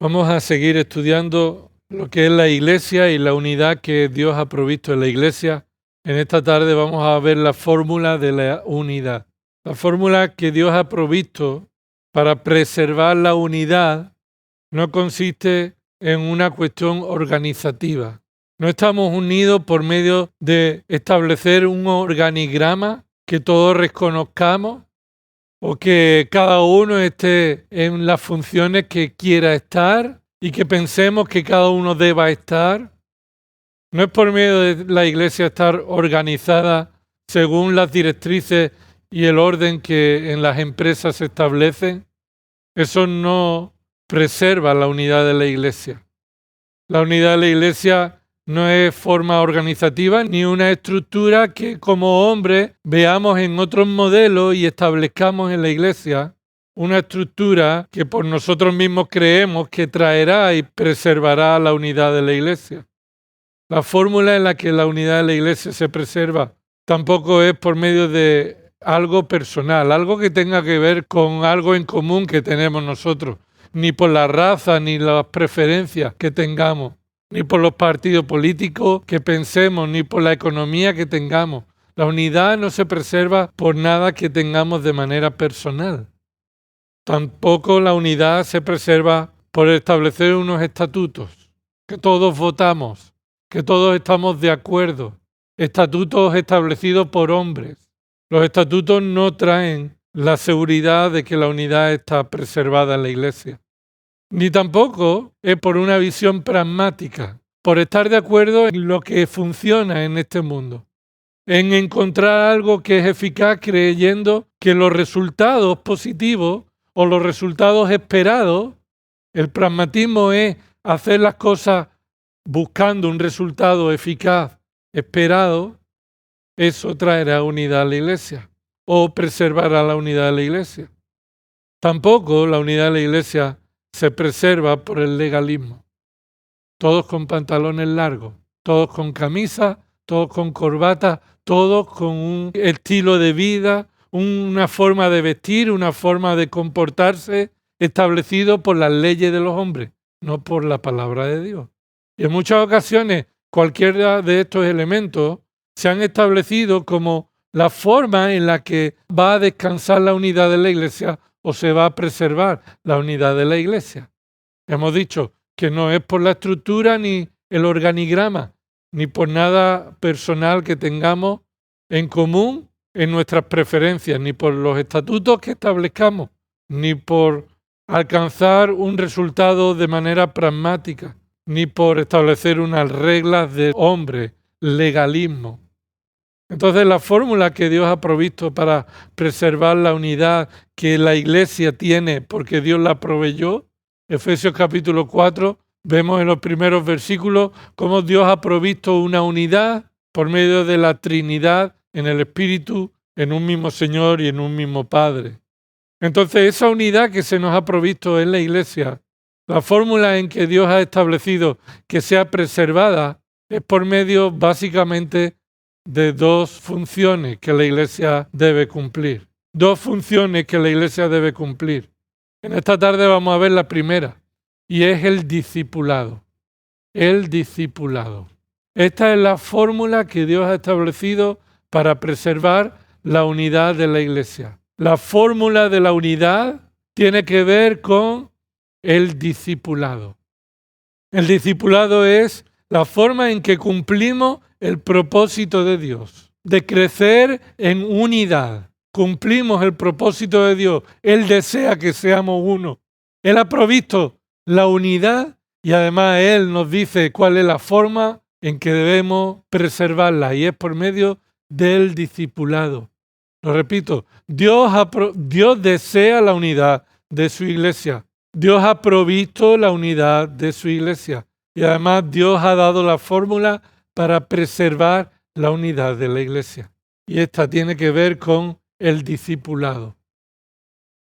Vamos a seguir estudiando lo que es la Iglesia y la unidad que Dios ha provisto en la Iglesia. En esta tarde vamos a ver la fórmula de la unidad. La fórmula que Dios ha provisto para preservar la unidad no consiste en una cuestión organizativa. No estamos unidos por medio de establecer un organigrama que todos reconozcamos o que cada uno esté en las funciones que quiera estar y que pensemos que cada uno deba estar. No es por medio de la Iglesia estar organizada según las directrices y el orden que en las empresas se establecen. Eso no preserva la unidad de la Iglesia. La unidad de la Iglesia no es forma organizativa ni una estructura que como hombres veamos en otros modelos y establezcamos en la Iglesia una estructura que por nosotros mismos creemos que traerá y preservará la unidad de la Iglesia. La fórmula en la que la unidad de la Iglesia se preserva tampoco es por medio de algo personal, algo que tenga que ver con algo en común que tenemos nosotros, ni por la raza, ni las preferencias que tengamos, ni por los partidos políticos que pensemos, ni por la economía que tengamos. La unidad no se preserva por nada que tengamos de manera personal. Tampoco la unidad se preserva por establecer unos estatutos que todos votamos, que todos estamos de acuerdo, estatutos establecidos por hombres. Los estatutos no traen la seguridad de que la unidad está preservada en la Iglesia. Ni tampoco es por una visión pragmática, por estar de acuerdo en lo que funciona en este mundo, en encontrar algo que es eficaz creyendo que los resultados positivos o los resultados esperados, el pragmatismo es hacer las cosas buscando un resultado eficaz esperado, eso traerá unidad a la Iglesia o preservará la unidad de la Iglesia. Tampoco la unidad de la Iglesia se preserva por el legalismo. Todos con pantalones largos, todos con camisa, todos con corbata, todos con un estilo de vida, una forma de vestir, una forma de comportarse establecido por las leyes de los hombres, no por la palabra de Dios. Y en muchas ocasiones cualquiera de estos elementos se han establecido como la forma en la que va a descansar la unidad de la Iglesia o se va a preservar la unidad de la Iglesia. Hemos dicho que no es por la estructura ni el organigrama, ni por nada personal que tengamos en común en nuestras preferencias, ni por los estatutos que establezcamos, ni por alcanzar un resultado de manera pragmática, ni por establecer unas reglas de hombre, legalismo. Entonces la fórmula que Dios ha provisto para preservar la unidad que la Iglesia tiene porque Dios la proveyó, Efesios capítulo 4, vemos en los primeros versículos cómo Dios ha provisto una unidad por medio de la Trinidad en el Espíritu, en un mismo Señor y en un mismo Padre. Entonces esa unidad que se nos ha provisto en la Iglesia, la fórmula en que Dios ha establecido que sea preservada es por medio básicamente de dos funciones que la Iglesia debe cumplir. Dos funciones que la Iglesia debe cumplir. En esta tarde vamos a ver la primera, y es el discipulado. El discipulado. Esta es la fórmula que Dios ha establecido para preservar la unidad de la Iglesia. La fórmula de la unidad tiene que ver con el discipulado. El discipulado es la forma en que cumplimos el propósito de Dios, de crecer en unidad. Cumplimos el propósito de Dios. Él desea que seamos uno. Él ha provisto la unidad y además Él nos dice cuál es la forma en que debemos preservarla y es por medio del discipulado. Lo repito, Dios desea la unidad de su iglesia. Dios ha provisto la unidad de su iglesia. Y además Dios ha dado la fórmula para preservar la unidad de la Iglesia. Y esta tiene que ver con el discipulado.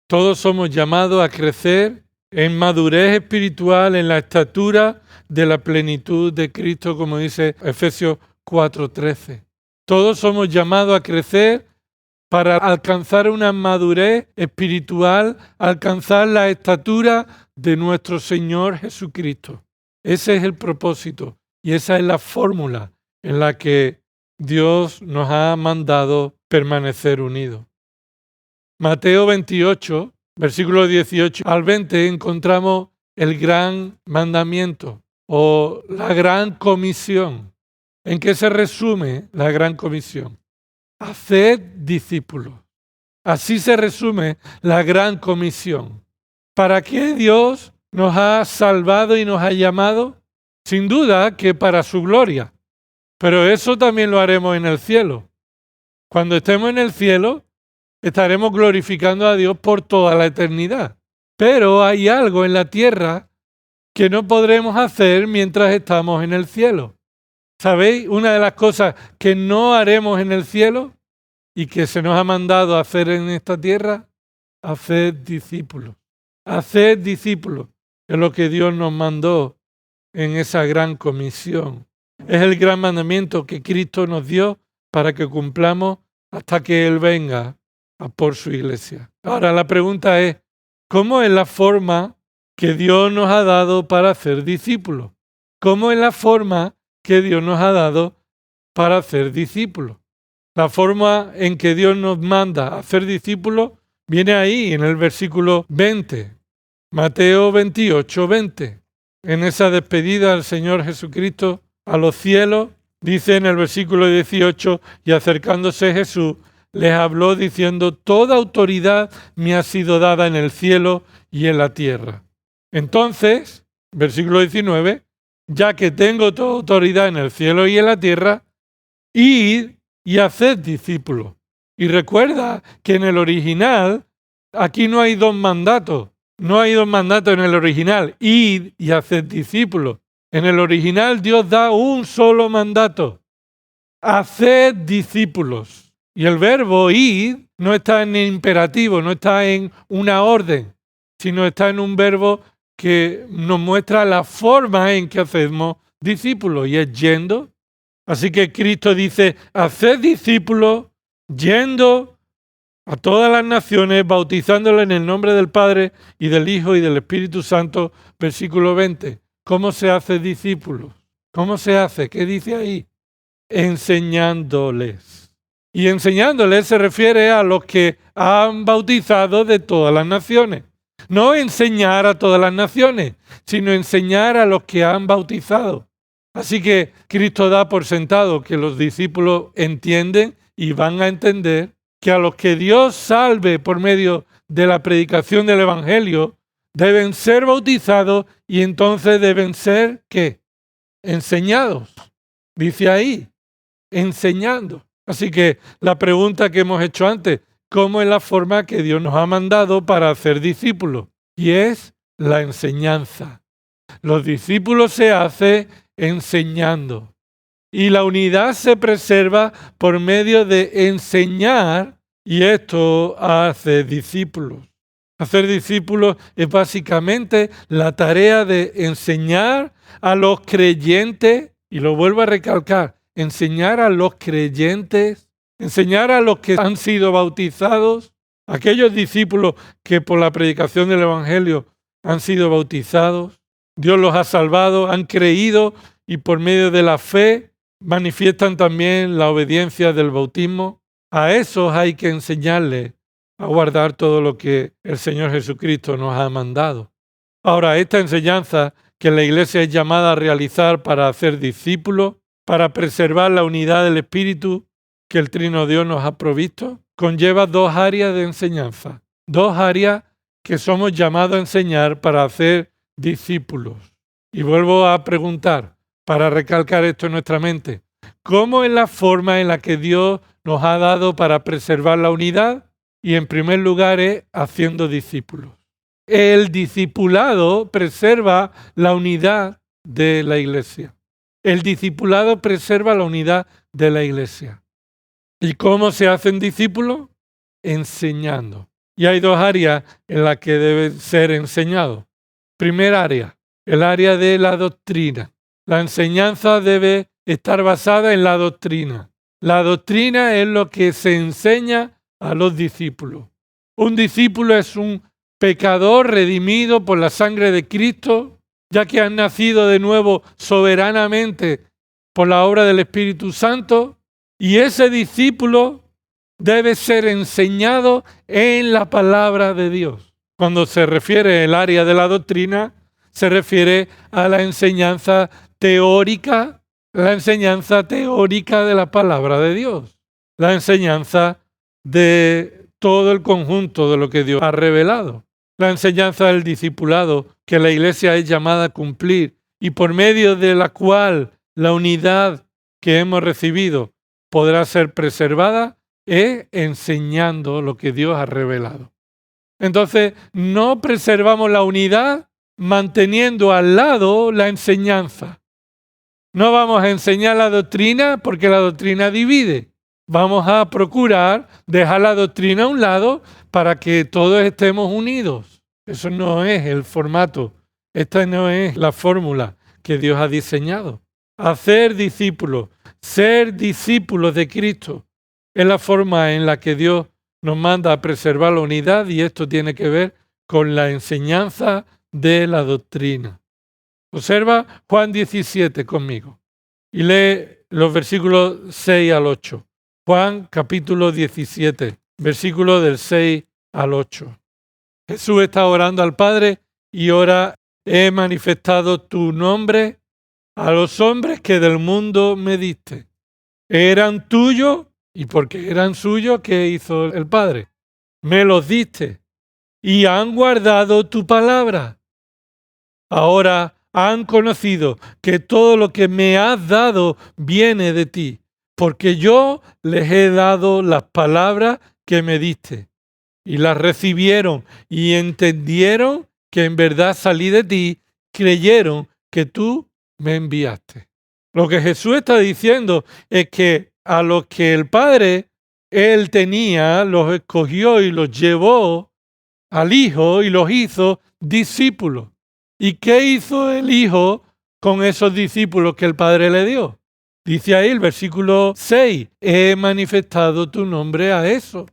Todos somos llamados a crecer en madurez espiritual, en la estatura de la plenitud de Cristo, como dice Efesios 4:13. Todos somos llamados a crecer para alcanzar una madurez espiritual, alcanzar la estatura de nuestro Señor Jesucristo. Ese es el propósito y esa es la fórmula en la que Dios nos ha mandado permanecer unidos. Mateo 28, versículos 18 al 20, encontramos el gran mandamiento o la gran comisión. ¿En qué se resume la gran comisión? Haced discípulos. Así se resume la gran comisión. ¿Para qué Dios nos ha salvado y nos ha llamado? Sin duda que para su gloria. Pero eso también lo haremos en el cielo. Cuando estemos en el cielo, estaremos glorificando a Dios por toda la eternidad. Pero hay algo en la tierra que no podremos hacer mientras estamos en el cielo. ¿Sabéis? Una de las cosas que no haremos en el cielo y que se nos ha mandado a hacer en esta tierra, hacer discípulos. Hacer discípulos es lo que Dios nos mandó en esa gran comisión. Es el gran mandamiento que Cristo nos dio para que cumplamos hasta que Él venga a por su iglesia. Ahora la pregunta es, ¿cómo es la forma que Dios nos ha dado para hacer discípulos? ¿Cómo es la forma que Dios nos ha dado para hacer discípulos? La forma en que Dios nos manda a hacer discípulos viene ahí en el versículo 20, Mateo 28, 20. En esa despedida del Señor Jesucristo a los cielos, dice en el versículo 18, y acercándose Jesús, les habló diciendo, toda autoridad me ha sido dada en el cielo y en la tierra. Entonces, versículo 19, ya que tengo toda autoridad en el cielo y en la tierra, id y haced discípulos. Y recuerda que en el original, aquí no hay dos mandatos. No hay dos mandatos en el original. Id y haced discípulos. En el original Dios da un solo mandato. Haced discípulos. Y el verbo id no está en imperativo, no está en una orden, sino está en un verbo que nos muestra la forma en que hacemos discípulos y es yendo. Así que Cristo dice, haced discípulos yendo a todas las naciones, bautizándolos en el nombre del Padre y del Hijo y del Espíritu Santo. Versículo 20. ¿Cómo se hace discípulos? ¿Cómo se hace? ¿Qué dice ahí? Enseñándoles. Y enseñándoles se refiere a los que han bautizado de todas las naciones. No enseñar a todas las naciones, sino enseñar a los que han bautizado. Así que Cristo da por sentado que los discípulos entienden y van a entender que a los que Dios salve por medio de la predicación del Evangelio deben ser bautizados y entonces deben ser, ¿qué? Enseñados. Dice ahí, enseñando. Así que la pregunta que hemos hecho antes, ¿cómo es la forma que Dios nos ha mandado para hacer discípulos? Y es la enseñanza. Los discípulos se hacen enseñando. Y la unidad se preserva por medio de enseñar, y esto hace discípulos. Hacer discípulos es básicamente la tarea de enseñar a los creyentes, y lo vuelvo a recalcar, enseñar a los creyentes, enseñar a los que han sido bautizados, aquellos discípulos que por la predicación del Evangelio han sido bautizados. Dios los ha salvado, han creído y por medio de la fe manifiestan también la obediencia del bautismo. A esos hay que enseñarles a guardar todo lo que el Señor Jesucristo nos ha mandado. Ahora, esta enseñanza que la Iglesia es llamada a realizar para hacer discípulos, para preservar la unidad del Espíritu que el Trino Dios nos ha provisto, conlleva dos áreas de enseñanza, dos áreas que somos llamados a enseñar para hacer discípulos. Y vuelvo a preguntar, para recalcar esto en nuestra mente, ¿cómo es la forma en la que Dios nos ha dado para preservar la unidad? Y en primer lugar es haciendo discípulos. El discipulado preserva la unidad de la iglesia. El discipulado preserva la unidad de la iglesia. ¿Y cómo se hacen discípulos? Enseñando. Y hay dos áreas en las que deben ser enseñados. Primer área, el área de la doctrina. La enseñanza debe estar basada en la doctrina. La doctrina es lo que se enseña a los discípulos. Un discípulo es un pecador redimido por la sangre de Cristo, ya que has nacido de nuevo soberanamente por la obra del Espíritu Santo, y ese discípulo debe ser enseñado en la palabra de Dios. Cuando se refiere al área de la doctrina, se refiere a la enseñanza teórica de la palabra de Dios, la enseñanza de todo el conjunto de lo que Dios ha revelado, la enseñanza del discipulado que la Iglesia es llamada a cumplir y por medio de la cual la unidad que hemos recibido podrá ser preservada, es enseñando lo que Dios ha revelado. Entonces, no preservamos la unidad manteniendo al lado la enseñanza. No vamos a enseñar la doctrina porque la doctrina divide. Vamos a procurar dejar la doctrina a un lado para que todos estemos unidos. Eso no es el formato. Esta no es la fórmula que Dios ha diseñado. Hacer discípulos, ser discípulos de Cristo, es la forma en la que Dios nos manda a preservar la unidad, y esto tiene que ver con la enseñanza de la doctrina. Observa Juan 17 conmigo y lee los versículos 6 al 8. Juan capítulo 17, versículos del 6 al 8. Jesús está orando al Padre y ora: he manifestado tu nombre a los hombres que del mundo me diste. Eran tuyos, y porque eran suyos, ¿qué hizo el Padre? Me los diste y han guardado tu palabra. Ahora han conocido que todo lo que me has dado viene de ti, porque yo les he dado las palabras que me diste, y las recibieron y entendieron que en verdad salí de ti, creyeron que tú me enviaste. Lo que Jesús está diciendo es que a los que el Padre, Él tenía, los escogió y los llevó al Hijo y los hizo discípulos. ¿Y qué hizo el Hijo con esos discípulos que el Padre le dio? Dice ahí el versículo 6, he manifestado tu nombre a eso.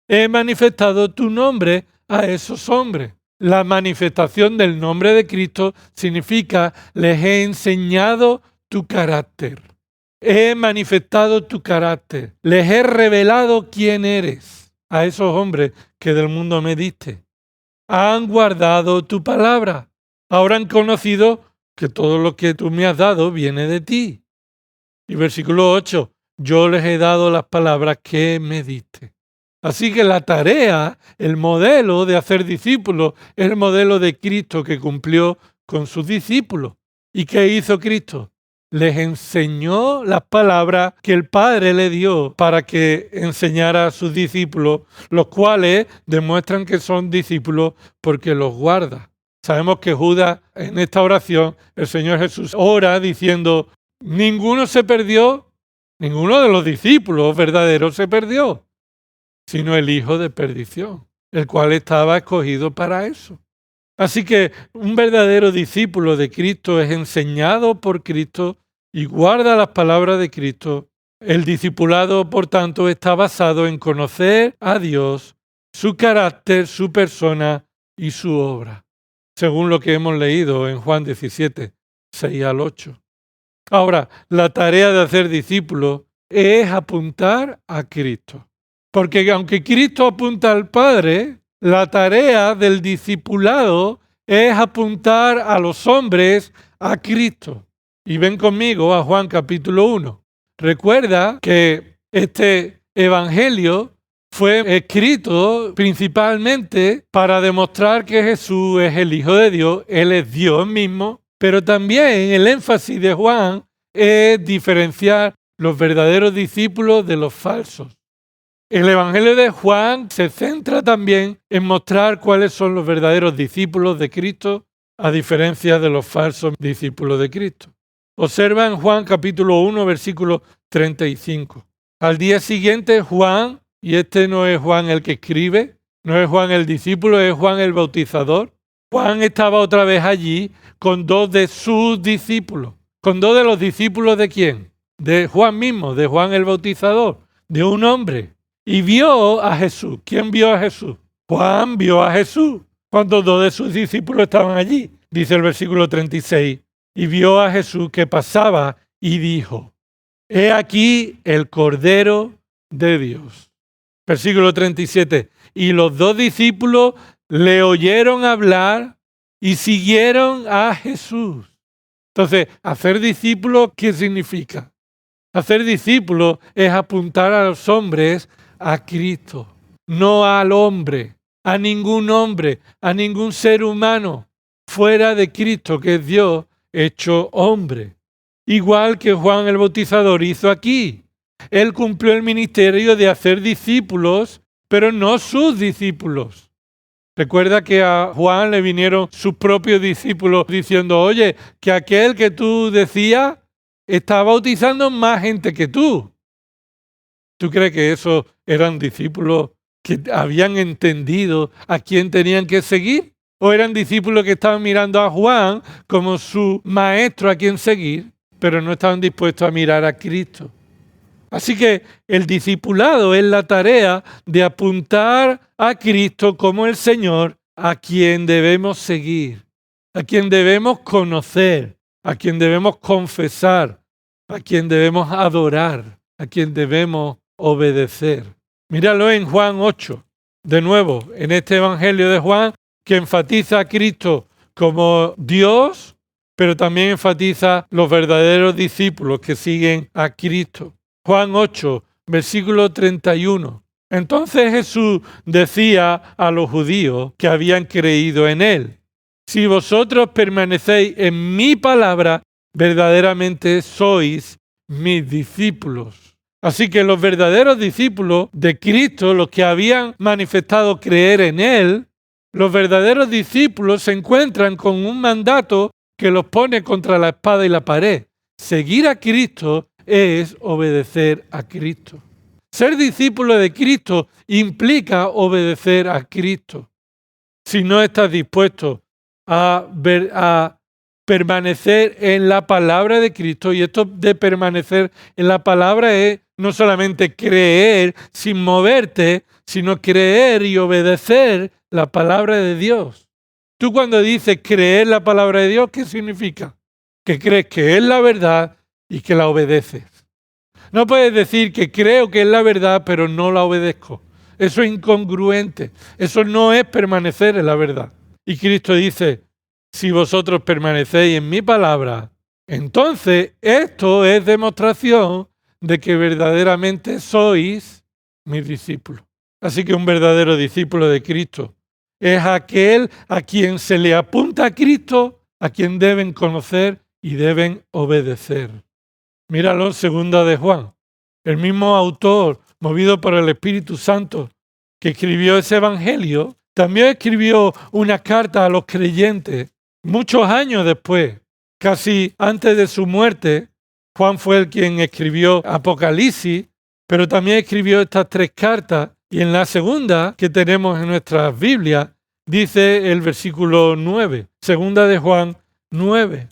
He manifestado tu nombre a esos hombres. La manifestación del nombre de Cristo significa: les he enseñado tu carácter. He manifestado tu carácter. Les he revelado quién eres a esos hombres que del mundo me diste. Han guardado tu palabra. Ahora han conocido que todo lo que tú me has dado viene de ti. Y versículo 8, yo les he dado las palabras que me diste. Así que la tarea, el modelo de hacer discípulos, es el modelo de Cristo que cumplió con sus discípulos. ¿Y qué hizo Cristo? Les enseñó las palabras que el Padre le dio para que enseñara a sus discípulos, los cuales demuestran que son discípulos porque los guarda. Sabemos que Judas, en esta oración, el Señor Jesús ora diciendo: ninguno se perdió, ninguno de los discípulos verdaderos se perdió, sino el hijo de perdición, el cual estaba escogido para eso. Así que un verdadero discípulo de Cristo es enseñado por Cristo y guarda las palabras de Cristo. El discipulado, por tanto, está basado en conocer a Dios, su carácter, su persona y su obra, según lo que hemos leído en Juan 17, 6 al 8. Ahora, la tarea de hacer discípulos es apuntar a Cristo. Porque aunque Cristo apunta al Padre, la tarea del discipulado es apuntar a los hombres a Cristo. Y ven conmigo a Juan capítulo 1. Recuerda que este evangelio fue escrito principalmente para demostrar que Jesús es el Hijo de Dios, Él es Dios mismo, pero también el énfasis de Juan es diferenciar los verdaderos discípulos de los falsos. El Evangelio de Juan se centra también en mostrar cuáles son los verdaderos discípulos de Cristo, a diferencia de los falsos discípulos de Cristo. Observa en Juan capítulo 1, versículo 35. Al día siguiente Juan, y este no es Juan el que escribe, no es Juan el discípulo, es Juan el bautizador. Juan estaba otra vez allí con dos de sus discípulos. ¿Con dos de los discípulos de quién? De Juan mismo, de Juan el bautizador, de un hombre. Y vio a Jesús. ¿Quién vio a Jesús? Juan vio a Jesús. cuando 2 de sus discípulos estaban allí. Dice el versículo 36, y vio a Jesús que pasaba y dijo, he aquí el Cordero de Dios. Versículo 37, y los 2 discípulos le oyeron hablar y siguieron a Jesús. Entonces, hacer discípulos, ¿qué significa? Hacer discípulos es apuntar a los hombres a Cristo, no al hombre, a ningún ser humano fuera de Cristo, que es Dios hecho hombre. Igual que Juan el Bautizador hizo aquí. Él cumplió el ministerio de hacer discípulos, pero no sus discípulos. Recuerda que a Juan le vinieron sus propios discípulos diciendo, oye, que aquel que tú decías está bautizando más gente que tú. ¿Tú crees que esos eran discípulos que habían entendido a quién tenían que seguir? ¿O eran discípulos que estaban mirando a Juan como su maestro a quien seguir, pero no estaban dispuestos a mirar a Cristo? Así que el discipulado es la tarea de apuntar a Cristo como el Señor a quien debemos seguir, a quien debemos conocer, a quien debemos confesar, a quien debemos adorar, a quien debemos obedecer. Míralo en Juan 8, de nuevo, en este Evangelio de Juan, que enfatiza a Cristo como Dios, pero también enfatiza los verdaderos discípulos que siguen a Cristo. Juan 8, versículo 31. Entonces Jesús decía a los judíos que habían creído en él, si vosotros permanecéis en mi palabra, verdaderamente sois mis discípulos. Así que los verdaderos discípulos de Cristo, los que habían manifestado creer en él, los verdaderos discípulos se encuentran con un mandato que los pone contra la espada y la pared. Seguir a Cristo es obedecer a Cristo. Ser discípulo de Cristo implica obedecer a Cristo. Si no estás dispuesto a permanecer en la palabra de Cristo, y esto de permanecer en la palabra es no solamente creer sin moverte, sino creer y obedecer la palabra de Dios. Tú cuando dices creer la palabra de Dios, ¿qué significa? Que crees que es la verdad y que la obedeces. No puedes decir que creo que es la verdad, pero no la obedezco. Eso es incongruente. Eso no es permanecer en la verdad. Y Cristo dice, si vosotros permanecéis en mi palabra, entonces esto es demostración de que verdaderamente sois mis discípulos. Así que un verdadero discípulo de Cristo es aquel a quien se le apunta a Cristo, a quien deben conocer y deben obedecer. Míralo en Segunda de Juan. El mismo autor, movido por el Espíritu Santo, que escribió ese evangelio, también escribió una carta a los creyentes muchos años después, casi antes de su muerte. Juan fue el quien escribió Apocalipsis, pero también escribió estas 3 cartas. Y en la segunda que tenemos en nuestras Biblias, dice el versículo 9, Segunda de Juan 9.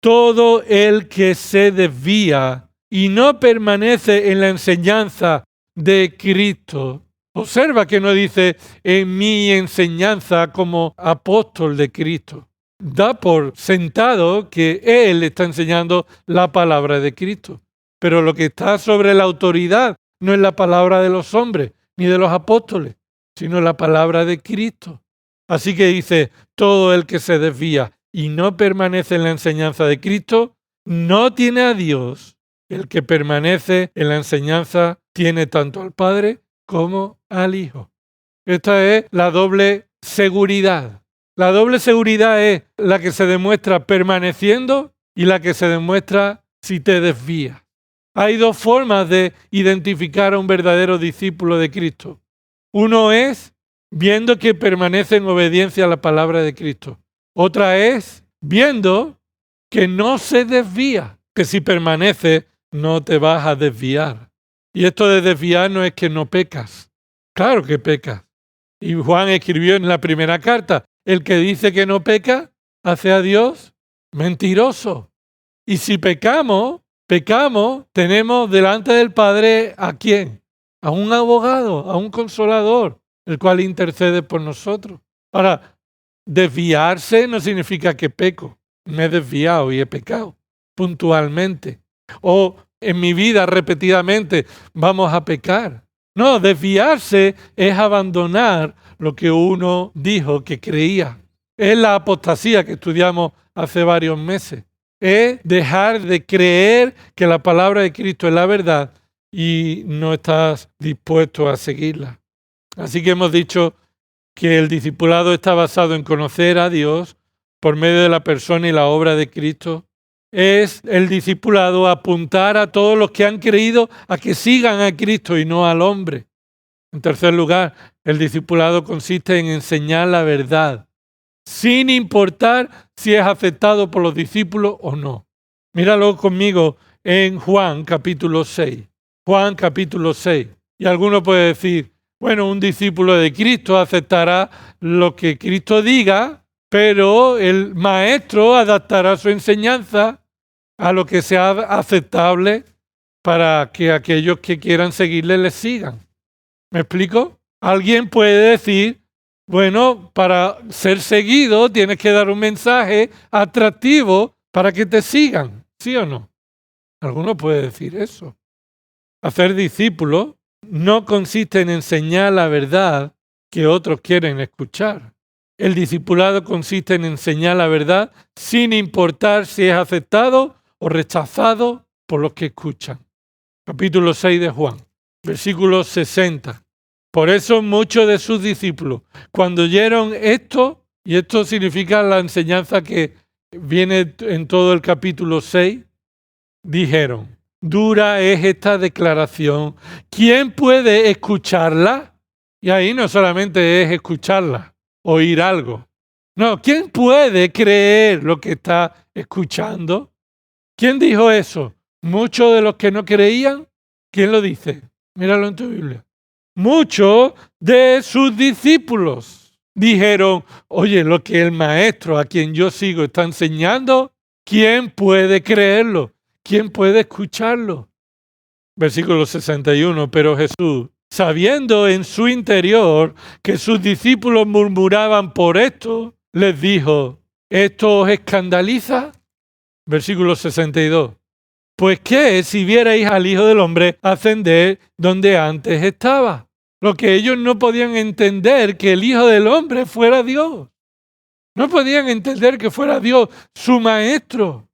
Todo el que se desvía y no permanece en la enseñanza de Cristo. Observa que no dice en mi enseñanza como apóstol de Cristo. Da por sentado que él está enseñando la palabra de Cristo. Pero lo que está sobre la autoridad no es la palabra de los hombres ni de los apóstoles, sino la palabra de Cristo. Así que dice, todo el que se desvía y no permanece en la enseñanza de Cristo, no tiene a Dios. El que permanece en la enseñanza tiene tanto al Padre como al Hijo. Esta es la doble seguridad. La doble seguridad es la que se demuestra permaneciendo y la que se demuestra si te desvías. Hay 2 formas de identificar a un verdadero discípulo de Cristo. Uno es viendo que permanece en obediencia a la palabra de Cristo. Otra es viendo que no se desvía, que si permanece no te vas a desviar. Y esto de desviar no es que no pecas. Claro que pecas. Y Juan escribió en la primera carta, el que dice que no peca, hace a Dios mentiroso. Y si pecamos, tenemos delante del Padre ¿a quién? A un abogado, a un consolador, el cual intercede por nosotros. Ahora, Desviarse no significa que peco. Me he desviado y he pecado puntualmente. O en mi vida repetidamente vamos a pecar. No, desviarse es abandonar lo que uno dijo que creía. Es la apostasía que estudiamos hace varios meses. Es dejar de creer que la palabra de Cristo es la verdad y no estás dispuesto a seguirla. Así que hemos dicho que el discipulado está basado en conocer a Dios por medio de la persona y la obra de Cristo. Es el discipulado apuntar a todos los que han creído a que sigan a Cristo y no al hombre. En tercer lugar, el discipulado consiste en enseñar la verdad, sin importar si es aceptado por los discípulos o no. Míralo conmigo en Juan capítulo 6. Juan capítulo 6. Y alguno puede decir, bueno, un discípulo de Cristo aceptará lo que Cristo diga, pero el maestro adaptará su enseñanza a lo que sea aceptable para que aquellos que quieran seguirle le sigan. ¿Me explico? Alguien puede decir, bueno, para ser seguido tienes que dar un mensaje atractivo para que te sigan, ¿sí o no? Alguno puede decir eso. Hacer discípulos no consiste en enseñar la verdad que otros quieren escuchar. El discipulado consiste en enseñar la verdad sin importar si es aceptado o rechazado por los que escuchan. Capítulo 6 de Juan, versículo 60. Por eso muchos de sus discípulos, cuando oyeron esto, y esto significa la enseñanza que viene en todo el capítulo 6, dijeron, dura es esta declaración, ¿quién puede escucharla? Y ahí no solamente es escucharla, oír algo. No, ¿quién puede creer lo que está escuchando? ¿Quién dijo eso? ¿Muchos de los que no creían? ¿Quién lo dice? Míralo en tu Biblia. Muchos de sus discípulos dijeron, oye, lo que el maestro a quien yo sigo está enseñando, ¿quién puede creerlo? ¿Quién puede escucharlo? Versículo 61, pero Jesús, sabiendo en su interior que sus discípulos murmuraban por esto, les dijo, ¿esto os escandaliza? Versículo 62. Pues qué si vierais al Hijo del Hombre ascender donde antes estaba. Lo que ellos no podían entender que el Hijo del Hombre fuera Dios. No podían entender que fuera Dios su maestro.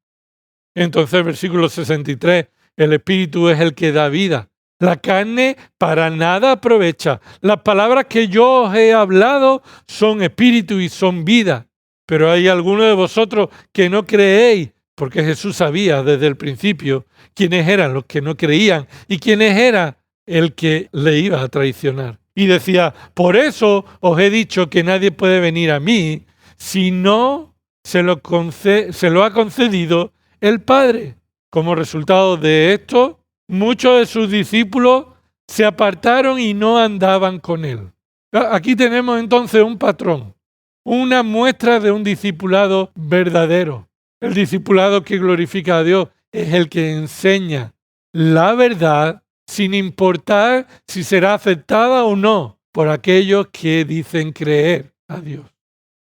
Entonces, versículo 63, el Espíritu es el que da vida. La carne para nada aprovecha. Las palabras que yo os he hablado son espíritu y son vida. Pero hay algunos de vosotros que no creéis. Porque Jesús sabía desde el principio quiénes eran los que no creían y quiénes era el que le iba a traicionar. Y decía, por eso os he dicho que nadie puede venir a mí si no se lo ha concedido el Padre. Como resultado de esto, muchos de sus discípulos se apartaron y no andaban con él. Aquí tenemos entonces un patrón, una muestra de un discipulado verdadero. El discipulado que glorifica a Dios es el que enseña la verdad sin importar si será aceptada o no por aquellos que dicen creer a Dios.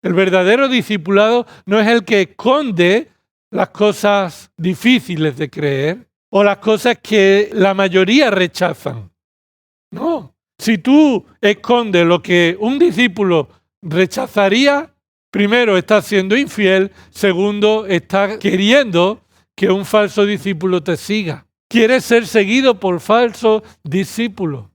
El verdadero discipulado no es el que esconde las cosas difíciles de creer o las cosas que la mayoría rechazan. No, si tú escondes lo que un discípulo rechazaría, primero, estás siendo infiel. Segundo, estás queriendo que un falso discípulo te siga. Quieres ser seguido por falsos discípulos.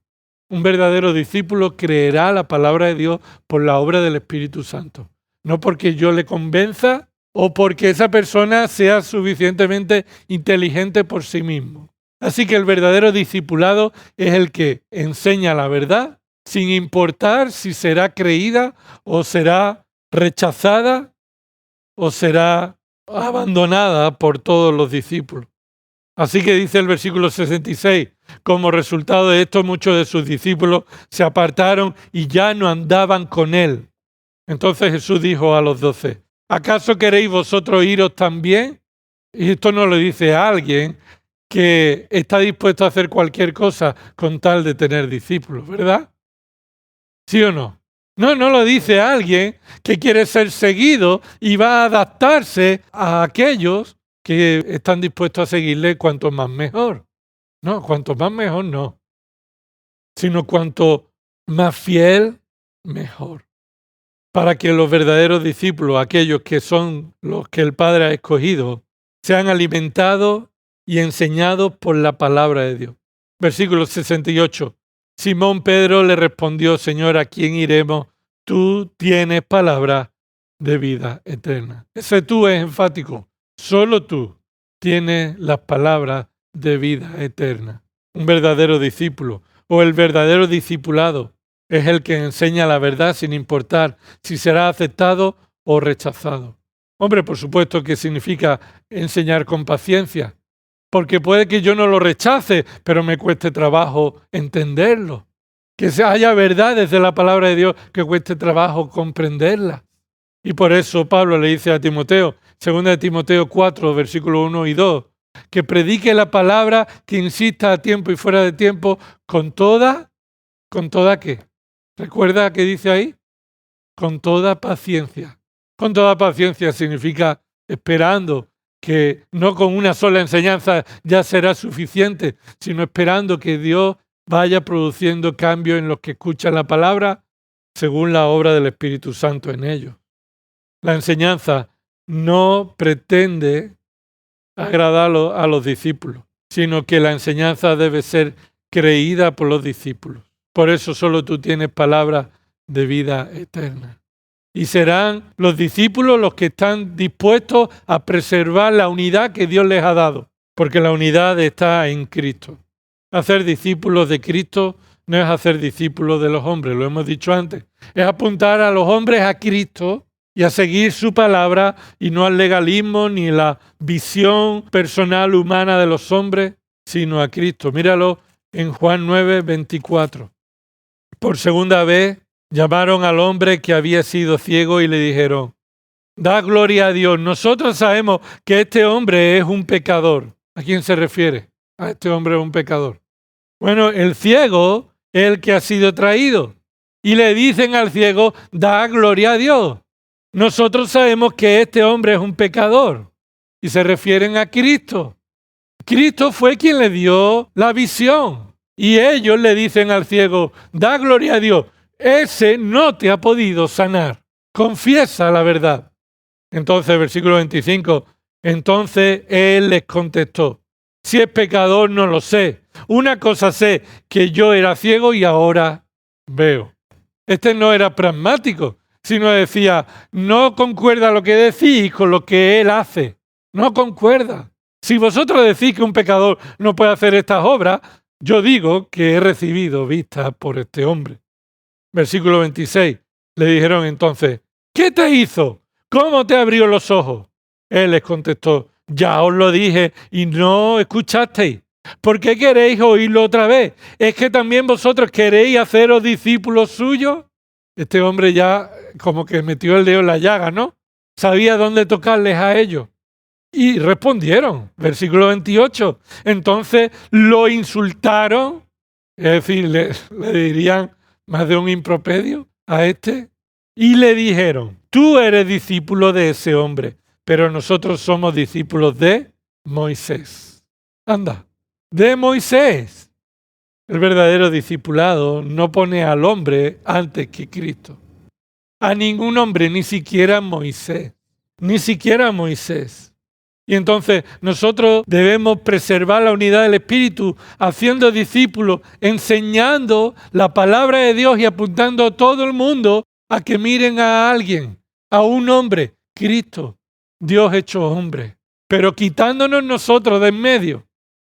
Un verdadero discípulo creerá la palabra de Dios por la obra del Espíritu Santo. No porque yo le convenza o porque esa persona sea suficientemente inteligente por sí mismo. Así que el verdadero discipulado es el que enseña la verdad sin importar si será creída o será rechazada o será abandonada por todos los discípulos. Así que dice el versículo 66, como resultado de esto muchos de sus discípulos se apartaron y ya no andaban con él. Entonces Jesús dijo a los 12, ¿acaso queréis vosotros iros también? Y esto no lo dice a alguien que está dispuesto a hacer cualquier cosa con tal de tener discípulos, ¿verdad? ¿Sí o no? No lo dice alguien que quiere ser seguido y va a adaptarse a aquellos que están dispuestos a seguirle cuanto más mejor. No, cuanto más mejor no, sino cuanto más fiel, mejor. Para que los verdaderos discípulos, aquellos que son los que el Padre ha escogido, sean alimentados y enseñados por la palabra de Dios. Versículo 68. Simón Pedro le respondió: Señor, ¿a quién iremos? Tú tienes palabra de vida eterna. Ese tú es enfático. Solo tú tienes las palabras de vida eterna. Un verdadero discípulo o el verdadero discipulado es el que enseña la verdad sin importar si será aceptado o rechazado. Hombre, por supuesto que significa enseñar con paciencia, porque puede que yo no lo rechace, pero me cueste trabajo entenderlo. Que haya verdades de la palabra de Dios que cueste trabajo comprenderla. Y por eso Pablo le dice a Timoteo, 2 Timoteo 4, versículos 1 y 2, que predique la palabra, que insista a tiempo y fuera de tiempo, ¿con toda qué? ¿Recuerda qué dice ahí? Con toda paciencia. Con toda paciencia significa esperando que no con una sola enseñanza ya será suficiente, sino esperando que Dios vaya produciendo cambios en los que escuchan la palabra según la obra del Espíritu Santo en ellos. La enseñanza no pretende agradar a los discípulos, sino que la enseñanza debe ser creída por los discípulos. Por eso solo tú tienes palabra de vida eterna. Y serán los discípulos los que están dispuestos a preservar la unidad que Dios les ha dado, porque la unidad está en Cristo. Hacer discípulos de Cristo no es hacer discípulos de los hombres, lo hemos dicho antes. Es apuntar a los hombres a Cristo y a seguir su palabra y no al legalismo ni la visión personal humana de los hombres, sino a Cristo. Míralo en Juan 9, 24. Por segunda vez llamaron al hombre que había sido ciego y le dijeron: da gloria a Dios, nosotros sabemos que este hombre es un pecador. ¿A quién se refiere? A este hombre es un pecador. Bueno, el ciego es el que ha sido traído. Y le dicen al ciego: da gloria a Dios. Nosotros sabemos que este hombre es un pecador. Y se refieren a Cristo. Cristo fue quien le dio la visión. Y ellos le dicen al ciego: da gloria a Dios. Ese no te ha podido sanar. Confiesa la verdad. Entonces, versículo 25. Entonces él les contestó: si es pecador no lo sé. Una cosa sé, que yo era ciego y ahora veo. Este no era pragmático, sino decía: no concuerda lo que decís con lo que él hace. No concuerda. Si vosotros decís que un pecador no puede hacer estas obras, yo digo que he recibido vista por este hombre. Versículo 26. Le dijeron entonces: ¿qué te hizo? ¿Cómo te abrió los ojos? Él les contestó: ya os lo dije y no escuchasteis. ¿Por qué queréis oírlo otra vez? ¿Es que también vosotros queréis haceros discípulos suyos? Este hombre ya como que metió el dedo en la llaga, ¿no? Sabía dónde tocarles a ellos. Y respondieron, versículo 28. Entonces lo insultaron, es decir, le dirían más de un improperio a este, y le dijeron: tú eres discípulo de ese hombre, pero nosotros somos discípulos de Moisés. Anda, de Moisés. El verdadero discipulado no pone al hombre antes que Cristo. A ningún hombre, ni siquiera Moisés. Ni siquiera Moisés. Y entonces nosotros debemos preservar la unidad del Espíritu, haciendo discípulos, enseñando la palabra de Dios y apuntando a todo el mundo a que miren a alguien, a un hombre, Cristo, Dios hecho hombre, pero quitándonos nosotros de en medio,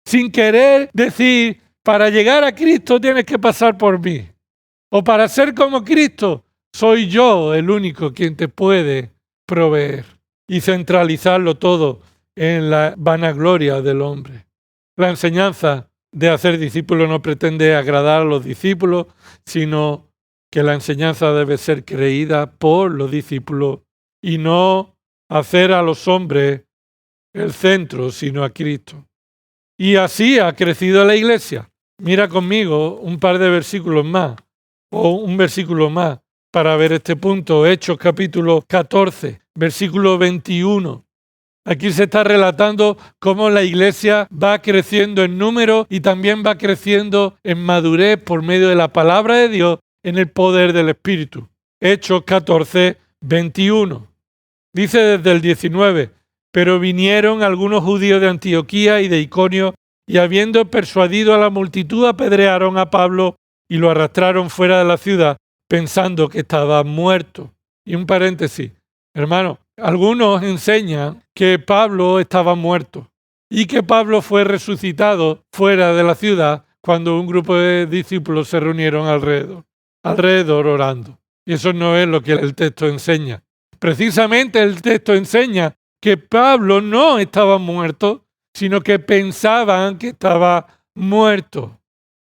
sin querer decir: para llegar a Cristo tienes que pasar por mí, o para ser como Cristo soy yo el único quien te puede proveer, y centralizarlo todo en la vanagloria del hombre. La enseñanza de hacer discípulos no pretende agradar a los discípulos, sino que la enseñanza debe ser creída por los discípulos y no hacer a los hombres el centro, sino a Cristo. Y así ha crecido la iglesia. Mira conmigo un par de versículos más, o un versículo más, para ver este punto. Hechos capítulo 14, versículo 21. Aquí se está relatando cómo la iglesia va creciendo en número y también va creciendo en madurez por medio de la palabra de Dios en el poder del Espíritu. Hechos 14, 21. Dice desde el 19, pero vinieron algunos judíos de Antioquía y de Iconio y habiendo persuadido a la multitud apedrearon a Pablo y lo arrastraron fuera de la ciudad pensando que estaba muerto. Y un paréntesis, hermano, algunos enseñan que Pablo estaba muerto y que Pablo fue resucitado fuera de la ciudad cuando un grupo de discípulos se reunieron alrededor orando. Y eso no es lo que el texto enseña. Precisamente el texto enseña que Pablo no estaba muerto, sino que pensaban que estaba muerto.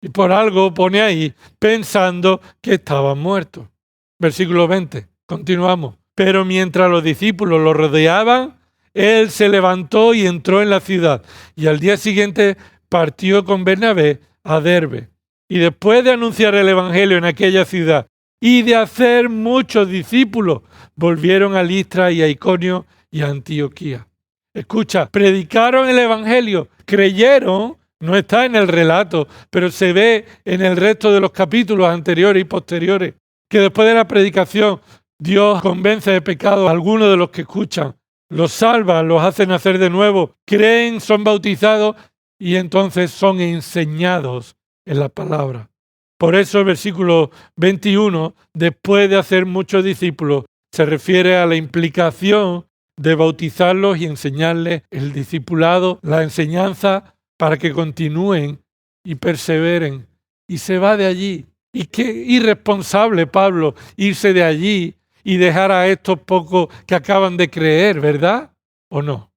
Y por algo pone ahí, pensando que estaba muerto. Versículo 20, continuamos. Pero mientras los discípulos lo rodeaban, él se levantó y entró en la ciudad. Y al día siguiente partió con Bernabé a Derbe. Y después de anunciar el evangelio en aquella ciudad y de hacer muchos discípulos, volvieron a Listra y a Iconio y a Antioquía. Escucha, predicaron el evangelio, creyeron, no está en el relato, pero se ve en el resto de los capítulos anteriores y posteriores, que después de la predicación Dios convence de pecado a algunos de los que escuchan, los salva, los hace nacer de nuevo, creen, son bautizados y entonces son enseñados en la palabra. Por eso el versículo 21, después de hacer muchos discípulos, se refiere a la implicación de bautizarlos y enseñarles el discipulado, la enseñanza para que continúen y perseveren. Y se va de allí. Y qué irresponsable, Pablo, irse de allí y dejar a estos pocos que acaban de creer, ¿verdad? ¿O no?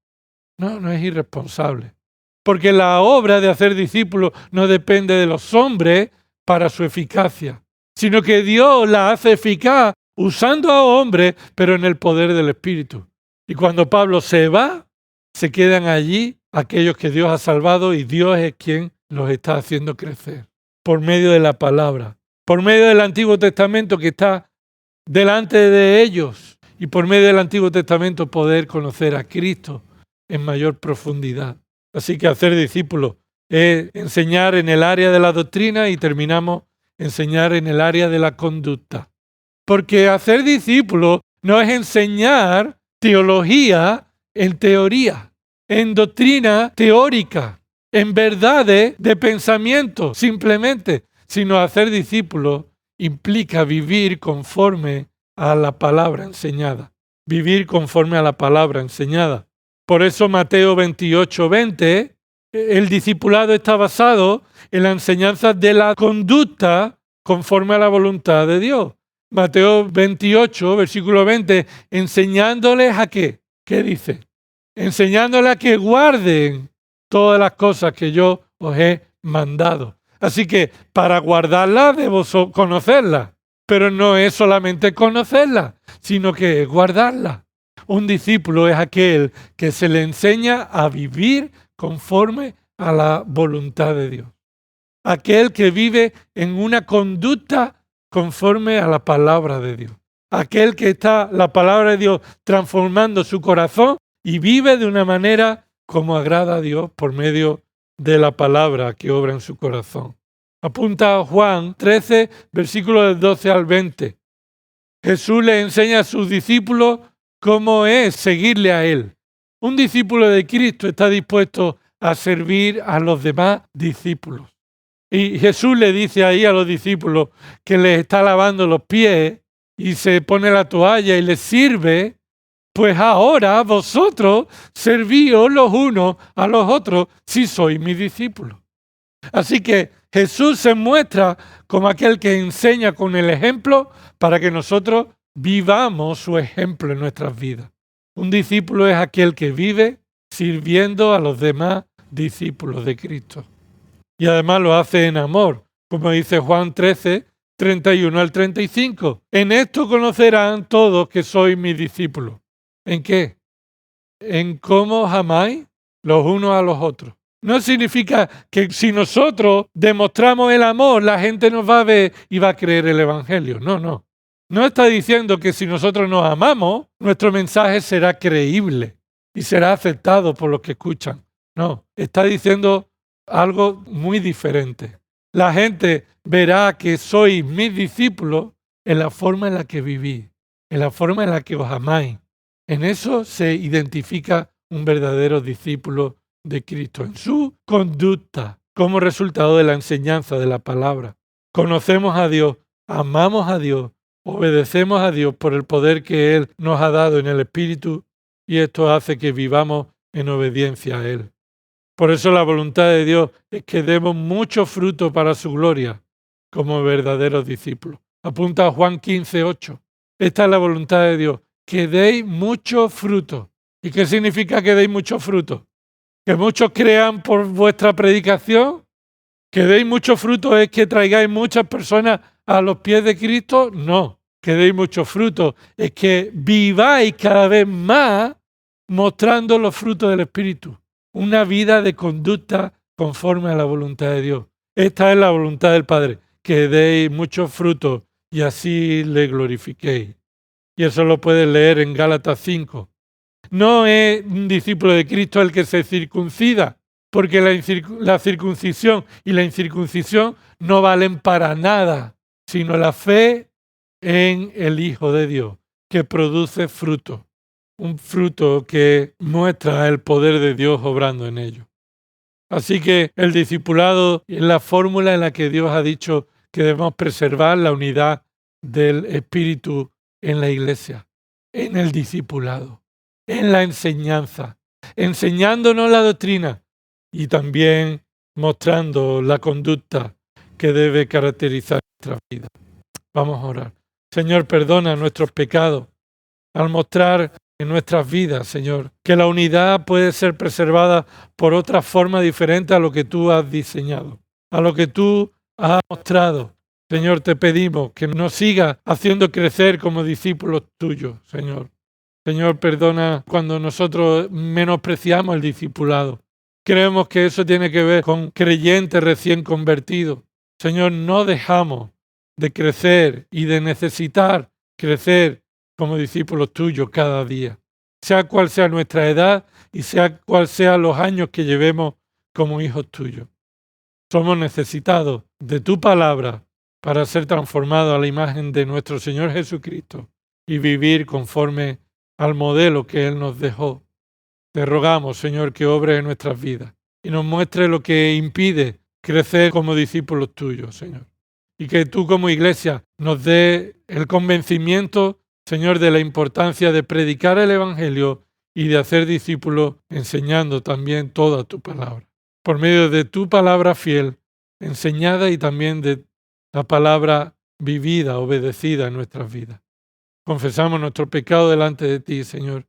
No, no es irresponsable. Porque la obra de hacer discípulos no depende de los hombres para su eficacia, sino que Dios la hace eficaz usando a hombres, pero en el poder del Espíritu. Y cuando Pablo se va, se quedan allí aquellos que Dios ha salvado y Dios es quien los está haciendo crecer por medio de la palabra, por medio del Antiguo Testamento que está delante de ellos y por medio del Antiguo Testamento poder conocer a Cristo en mayor profundidad. Así que hacer discípulos es enseñar en el área de la doctrina y terminamos enseñar en el área de la conducta. Porque hacer discípulos no es enseñar teología en teoría, en doctrina teórica, en verdades de pensamiento simplemente, sino hacer discípulos implica vivir conforme a la palabra enseñada. Vivir conforme a la palabra enseñada. Por eso Mateo 28, 20, el discipulado está basado en la enseñanza de la conducta conforme a la voluntad de Dios. Mateo 28, versículo 20, enseñándoles a qué. ¿Qué dice? Enseñándoles a que guarden todas las cosas que yo os he mandado. Así que para guardarlas debo conocerlas, pero no es solamente conocerlas, sino que es guardarlas. Un discípulo es aquel que se le enseña a vivir conforme a la voluntad de Dios. Aquel que vive en una conducta conforme a la palabra de Dios. Aquel que está la palabra de Dios transformando su corazón y vive de una manera como agrada a Dios por medio de la palabra que obra en su corazón. Apunta a Juan 13, versículos del 12 al 20. Jesús le enseña a sus discípulos cómo es seguirle a Él. Un discípulo de Cristo está dispuesto a servir a los demás discípulos. Y Jesús le dice ahí a los discípulos que les está lavando los pies y se pone la toalla y les sirve, pues ahora vosotros servíos los unos a los otros si sois mis discípulos. Así que Jesús se muestra como aquel que enseña con el ejemplo para que nosotros vivamos su ejemplo en nuestras vidas. Un discípulo es aquel que vive sirviendo a los demás discípulos de Cristo. Y además lo hace en amor, como dice Juan 13, 31 al 35. En esto conocerán todos que sois mis discípulos. ¿En qué? En cómo os amáis los unos a los otros. No significa que si nosotros demostramos el amor, la gente nos va a ver y va a creer el Evangelio. No, no. No está diciendo que si nosotros nos amamos, nuestro mensaje será creíble y será aceptado por los que escuchan. No, está diciendo algo muy diferente. La gente verá que sois mis discípulos en la forma en la que vivís, en la forma en la que os amáis. En eso se identifica un verdadero discípulo de Cristo, en su conducta, como resultado de la enseñanza de la palabra. Conocemos a Dios, amamos a Dios, obedecemos a Dios por el poder que Él nos ha dado en el Espíritu, y esto hace que vivamos en obediencia a Él. Por eso la voluntad de Dios es que demos mucho fruto para su gloria como verdaderos discípulos. Apunta a Juan 15:8. Esta es la voluntad de Dios, que deis mucho fruto. ¿Y qué significa que deis mucho fruto? ¿Que muchos crean por vuestra predicación? ¿Que deis mucho fruto es que traigáis muchas personas a los pies de Cristo? No, que deis mucho fruto es que viváis cada vez más mostrando los frutos del Espíritu. Una vida de conducta conforme a la voluntad de Dios. Esta es la voluntad del Padre, que deis mucho fruto y así le glorifiquéis. Y eso lo puedes leer en Gálatas 5. No es un discípulo de Cristo el que se circuncida, porque la circuncisión y la incircuncisión no valen para nada, sino la fe en el Hijo de Dios, que produce fruto. Un fruto que muestra el poder de Dios obrando en ello. Así que el discipulado es la fórmula en la que Dios ha dicho que debemos preservar la unidad del Espíritu en la iglesia, en el discipulado, en la enseñanza, enseñándonos la doctrina y también mostrando la conducta que debe caracterizar nuestra vida. Vamos a orar. Señor, perdona nuestros pecados al mostrar en nuestras vidas, Señor, que la unidad puede ser preservada por otra forma diferente a lo que tú has diseñado, a lo que tú has mostrado. Señor, te pedimos que nos sigas haciendo crecer como discípulos tuyos, Señor. Señor, perdona cuando nosotros menospreciamos el discipulado. Creemos que eso tiene que ver con creyentes recién convertidos. Señor, no dejamos de crecer y de necesitar crecer como discípulos tuyos cada día, sea cual sea nuestra edad y sea cual sean los años que llevemos como hijos tuyos. Somos necesitados de tu palabra para ser transformados a la imagen de nuestro Señor Jesucristo y vivir conforme al modelo que Él nos dejó. Te rogamos, Señor, que obres en nuestras vidas y nos muestre lo que impide crecer como discípulos tuyos, Señor. Y que tú como iglesia nos dé el convencimiento, Señor, de la importancia de predicar el Evangelio y de hacer discípulos enseñando también toda tu palabra. Por medio de tu palabra fiel, enseñada y también de la palabra vivida, obedecida en nuestras vidas. Confesamos nuestro pecado delante de ti, Señor,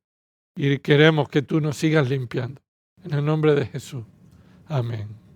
y queremos que tú nos sigas limpiando. En el nombre de Jesús. Amén.